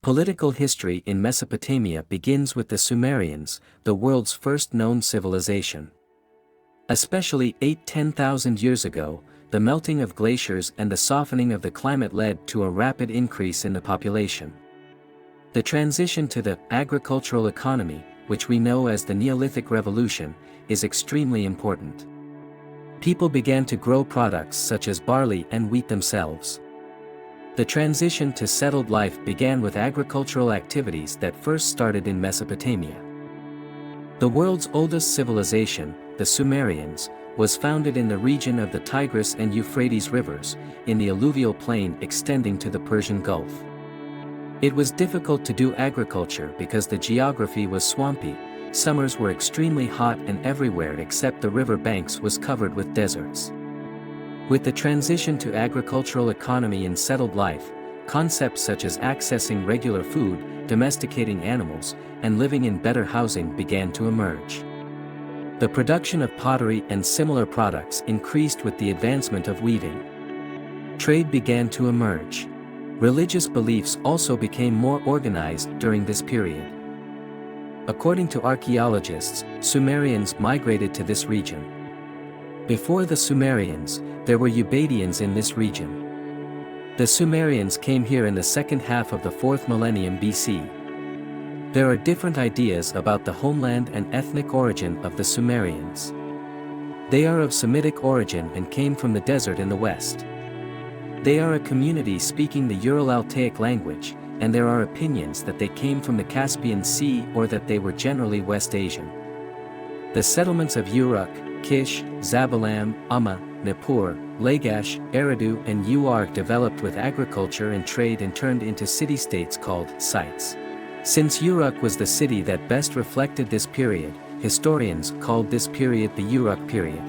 Political history in Mesopotamia begins with the Sumerians, the world's first known civilization. Especially 8–10,000 years ago, the melting of glaciers and the softening of the climate led to a rapid increase in the population. The transition to the agricultural economy, which we know as the Neolithic Revolution, is extremely important. People began to grow products such as barley and wheat themselves. The transition to settled life began with agricultural activities that first started in Mesopotamia. The world's oldest civilization, the Sumerians, was founded in the region of the Tigris and Euphrates rivers, in the alluvial plain extending to the Persian Gulf. It was difficult to do agriculture because the geography was swampy, summers were extremely hot and everywhere except the river banks was covered with deserts. With the transition to agricultural economy and settled life, concepts such as accessing regular food, domesticating animals, and living in better housing began to emerge. The production of pottery and similar products increased with the advancement of weaving. Trade began to emerge. Religious beliefs also became more organized during this period. According to archaeologists, Sumerians migrated to this region. Before the Sumerians, there were Akkadians in this region. The Sumerians came here in the second half of the 4th millennium BC. There are different ideas about the homeland and ethnic origin of the Sumerians. They are of Semitic origin and came from the desert in the west. They are a community speaking the Ural-Altaic language, and there are opinions that they came from the Caspian Sea or that they were generally West Asian. The settlements of Uruk, Kish, Zabalam, Umma, Nippur, Lagash, Eridu and Uruk developed with agriculture and trade and turned into city-states called sites. Since Uruk was the city that best reflected this period, historians called this period the Uruk period.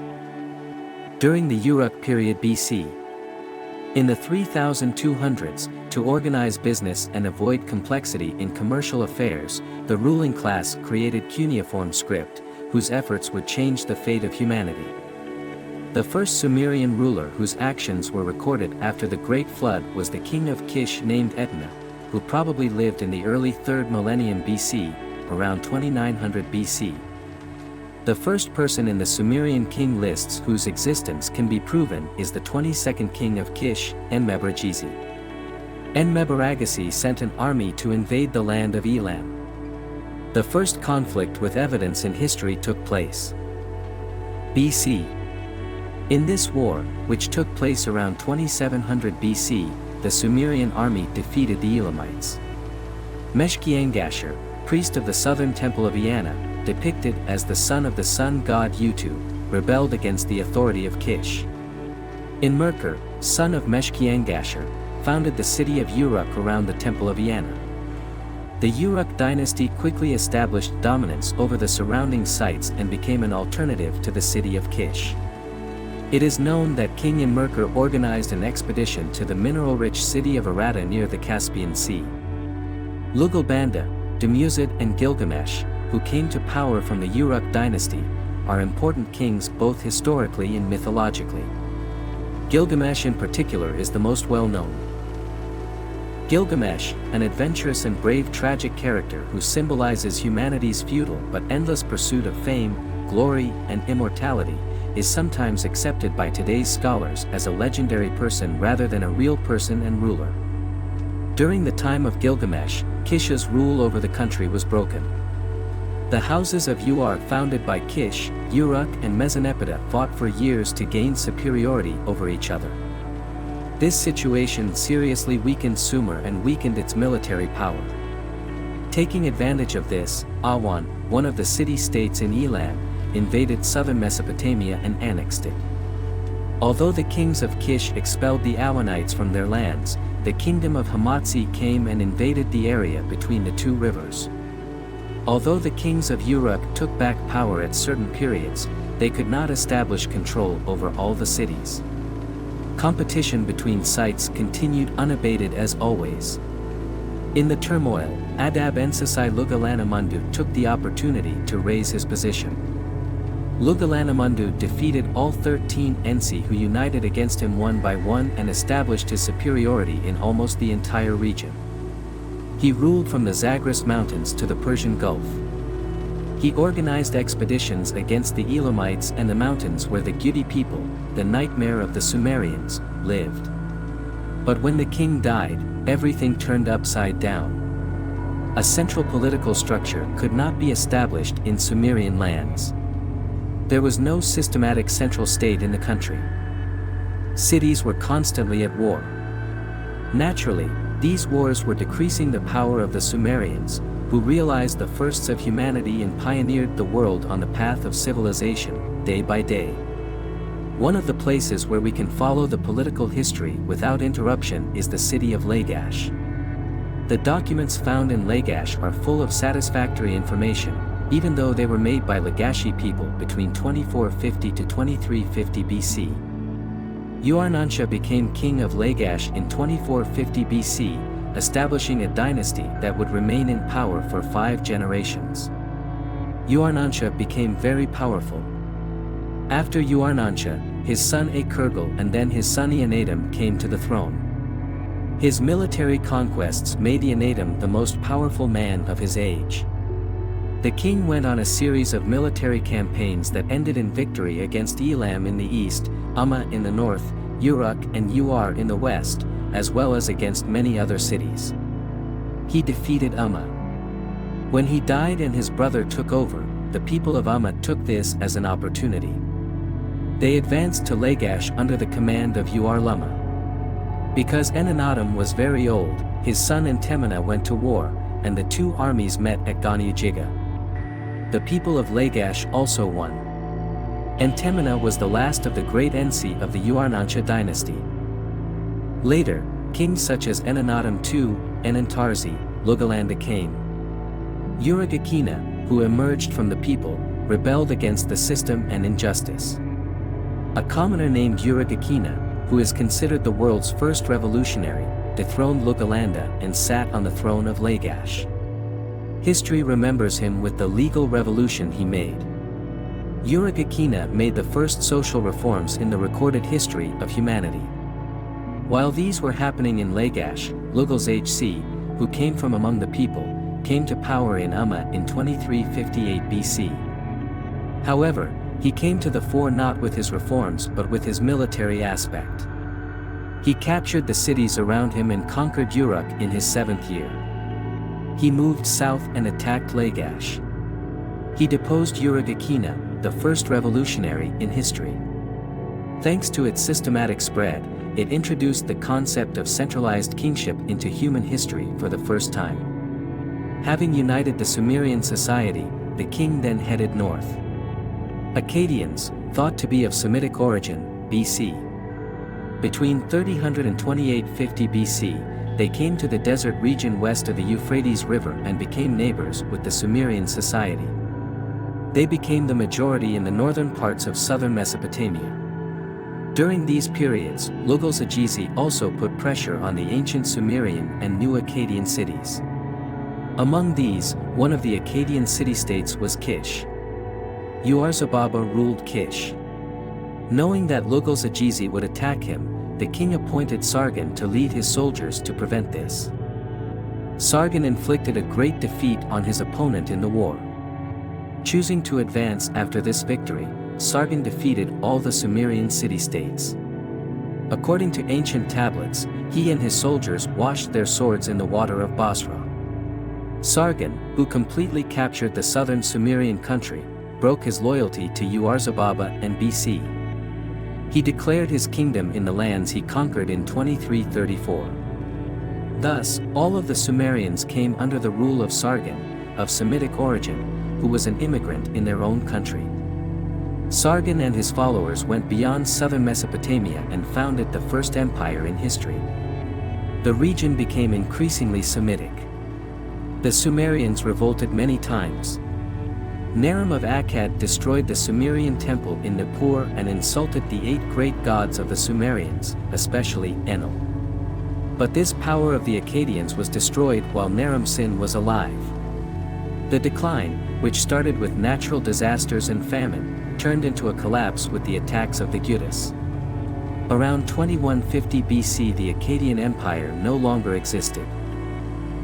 During the Uruk period BC, in the 3200s, to organize business and avoid complexity in commercial affairs, the ruling class created cuneiform script, whose efforts would change the fate of humanity. The first Sumerian ruler whose actions were recorded after the Great Flood was the king of Kish named Etna, who probably lived in the early 3rd millennium BC, around 2900 BC. The first person in the Sumerian king lists whose existence can be proven is the 22nd king of Kish, Enmebaragesi. Enmebaragesi sent an army to invade the land of Elam. The first conflict with evidence in history took place BC. In this war, which took place around 2700 BC, the Sumerian army defeated the Elamites. Meshkiangashar, priest of the southern temple of Eanna, depicted as the son of the sun god Utu, rebelled against the authority of Kish. Enmerkar, son of Meshkiangashar, founded the city of Uruk around the temple of Eanna. The Uruk dynasty quickly established dominance over the surrounding sites and became an alternative to the city of Kish. It is known that King Enmerkar organized an expedition to the mineral-rich city of Aratta near the Caspian Sea. Lugalbanda, Dumuzid and Gilgamesh, who came to power from the Uruk dynasty, are important kings both historically and mythologically. Gilgamesh in particular is the most well-known. Gilgamesh, an adventurous and brave tragic character who symbolizes humanity's futile but endless pursuit of fame, glory, and immortality, is sometimes accepted by today's scholars as a legendary person rather than a real person and ruler. During the time of Gilgamesh, Kish's rule over the country was broken. The houses of Uruk founded by Kish, Uruk and Mezanepeda fought for years to gain superiority over each other. This situation seriously weakened Sumer and weakened its military power. Taking advantage of this, Awan, one of the city-states in Elam, invaded southern Mesopotamia and annexed it. Although the kings of Kish expelled the Awanites from their lands, the kingdom of Hamatsi came and invaded the area between the two rivers. Although the kings of Uruk took back power at certain periods, they could not establish control over all the cities. Competition between sites continued unabated as always. In the turmoil, Adab Ensasai Lugalanamundu took the opportunity to raise his position. Lugalanamundu defeated all 13 Ensi who united against him one by one and established his superiority in almost the entire region. He ruled from the Zagros Mountains to the Persian Gulf. He organized expeditions against the Elamites and the mountains where the Gudi people, the nightmare of the Sumerians, lived. But when the king died, everything turned upside down. A central political structure could not be established in Sumerian lands. There was no systematic central state in the country. Cities were constantly at war. Naturally, these wars were decreasing the power of the Sumerians, who realized the firsts of humanity and pioneered the world on the path of civilization, day by day. One of the places where we can follow the political history without interruption is the city of Lagash. The documents found in Lagash are full of satisfactory information, even though they were made by Lagashi people between 2450 to 2350 BC. Uarnansha became king of Lagash in 2450 BC, establishing a dynasty that would remain in power for 5 generations. Uarnansha became very powerful. After Uarnansha, his son Akurgal and then his son Eannatum came to the throne. His military conquests made Eannatum the most powerful man of his age. The king went on a series of military campaigns that ended in victory against Elam in the east, Umma in the north, Uruk and Uar in the west, as well as against many other cities. He defeated Umma. When he died and his brother took over, the people of Umma took this as an opportunity. They advanced to Lagash under the command of Uarlumma. Because Eannatum was very old, his son Entemena went to war, and the 2 armies met at Ganyujiga. The people of Lagash also won. Entemena was the last of the great Ensi of the Uarnansha dynasty. Later, kings such as Eannatum II, Enantarzi, Lugalanda came. Urugakina, who emerged from the people, rebelled against the system and injustice. A commoner named Urugakina, who is considered the world's first revolutionary, dethroned Lugalanda and sat on the throne of Lagash. History remembers him with the legal revolution he made. Urugakina made the first social reforms in the recorded history of humanity. While these were happening in Lagash, Lugalzhc, who came from among the people, came to power in Umma in 2358 BC. However, he came to the fore not with his reforms but with his military aspect. He captured the cities around him and conquered Uruk in his 7th year. He moved south and attacked Lagash. He deposed Urugakina, the first revolutionary in history. Thanks to its systematic spread, it introduced the concept of centralized kingship into human history for the first time. Having united the Sumerian society, the king then headed north. Akkadians, thought to be of Semitic origin, BC. Between 3000 and 2850 BC, they came to the desert region west of the Euphrates River and became neighbors with the Sumerian society. They became the majority in the northern parts of southern Mesopotamia. During these periods, Lugalzhc also put pressure on the ancient Sumerian and new Akkadian cities. Among these, one of the Akkadian city-states was Kish. Uarzababa ruled Kish. Knowing that Lugalzhc would attack him, the king appointed Sargon to lead his soldiers to prevent this. Sargon inflicted a great defeat on his opponent in the war. Choosing to advance after this victory, Sargon defeated all the Sumerian city-states. According to ancient tablets, he and his soldiers washed their swords in the water of Basra. Sargon, who completely captured the southern Sumerian country, broke his loyalty to Uarzababa and BC. He declared his kingdom in the lands he conquered in 2334. Thus, all of the Sumerians came under the rule of Sargon, of Semitic origin, who was an immigrant in their own country. Sargon and his followers went beyond southern Mesopotamia and founded the first empire in history. The region became increasingly Semitic. The Sumerians revolted many times. Naram of Akkad destroyed the Sumerian temple in Nippur and insulted the 8 great gods of the Sumerians, especially Enlil. But this power of the Akkadians was destroyed while Naram Sin was alive. The decline, which started with natural disasters and famine, turned into a collapse with the attacks of the Gudis. Around 2150 BC the Akkadian Empire no longer existed.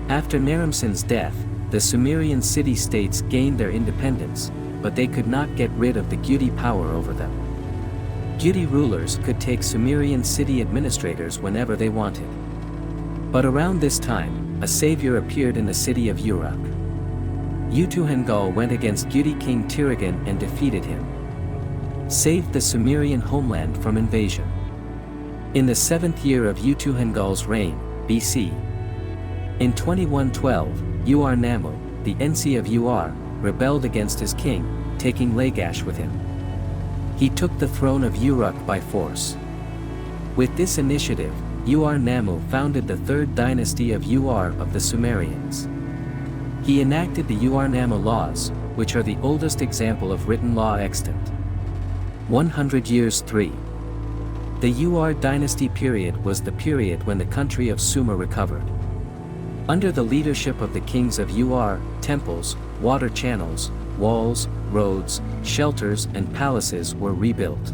After Naram-Sin's death, the Sumerian city-states gained their independence, but they could not get rid of the Gudi power over them. Gudi rulers could take Sumerian city administrators whenever they wanted. But around this time, a savior appeared in the city of Uruk. Utuhengal went against Gudi king Tirigan and defeated him, saved the Sumerian homeland from invasion. In the 7th year of Utuhengal's reign, BC. In 2112, Ur-Nammu, the Ensi of Ur, rebelled against his king, taking Lagash with him. He took the throne of Uruk by force. With this initiative, Ur-Nammu founded the 3rd dynasty of Ur of the Sumerians. He enacted the Ur-Nammu laws, which are the oldest example of written law extant. 100 years 3. The Ur dynasty period was the period when the country of Sumer recovered. Under the leadership of the kings of Ur, temples, water channels, walls, roads, shelters and palaces were rebuilt.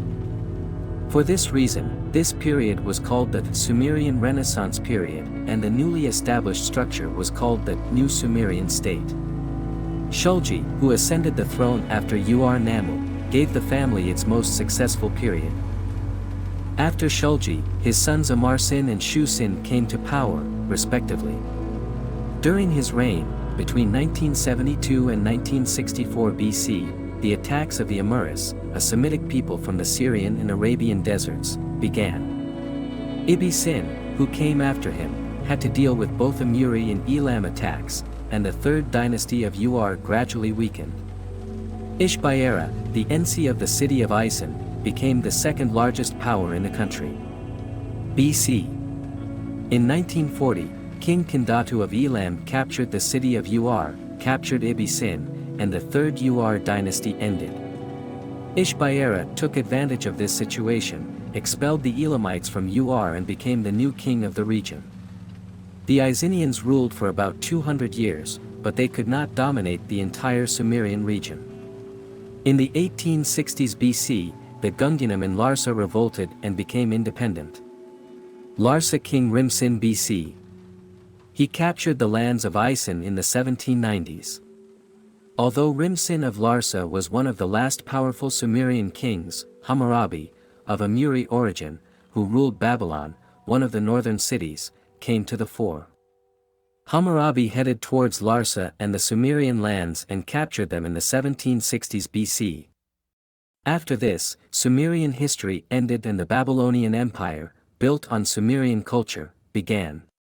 For this reason, this period was called the Sumerian Renaissance period, and the newly established structure was called the New Sumerian State. Shulgi, who ascended the throne after Ur-Nammu, gave the family its most successful period. After Shulgi, his sons Amarsin and Shusin came to power, respectively. During his reign, between 1972 and 1964 BC, the attacks of the Amurris, a Semitic people from the Syrian and Arabian deserts, began. Ibbi-Sin, who came after him, had to deal with both Amuri and Elam attacks, and the 3rd dynasty of Ur gradually weakened. Ishbaera, the Ensi of the city of Isen, became the 2nd largest power in the country. BC. In 1940, King Kindatu of Elam captured the city of Ur, captured Ibbi-Sin, and the 3rd Ur dynasty ended. Ishbaera took advantage of this situation, expelled the Elamites from Ur and became the new king of the region. The Isinians ruled for about 200 years, but they could not dominate the entire Sumerian region. In the 1860s BC, the Gungunum in Larsa revolted and became independent. Larsa king Rimsin BC. He captured the lands of Isen in the 1790s. Although Rimsin of Larsa was one of the last powerful Sumerian kings, Hammurabi, of Amuri origin, who ruled Babylon, one of the northern cities, came to the fore. Hammurabi headed towards Larsa and the Sumerian lands and captured them in the 1760s BC. After this, Sumerian history ended and the Babylonian Empire, built on Sumerian culture, began.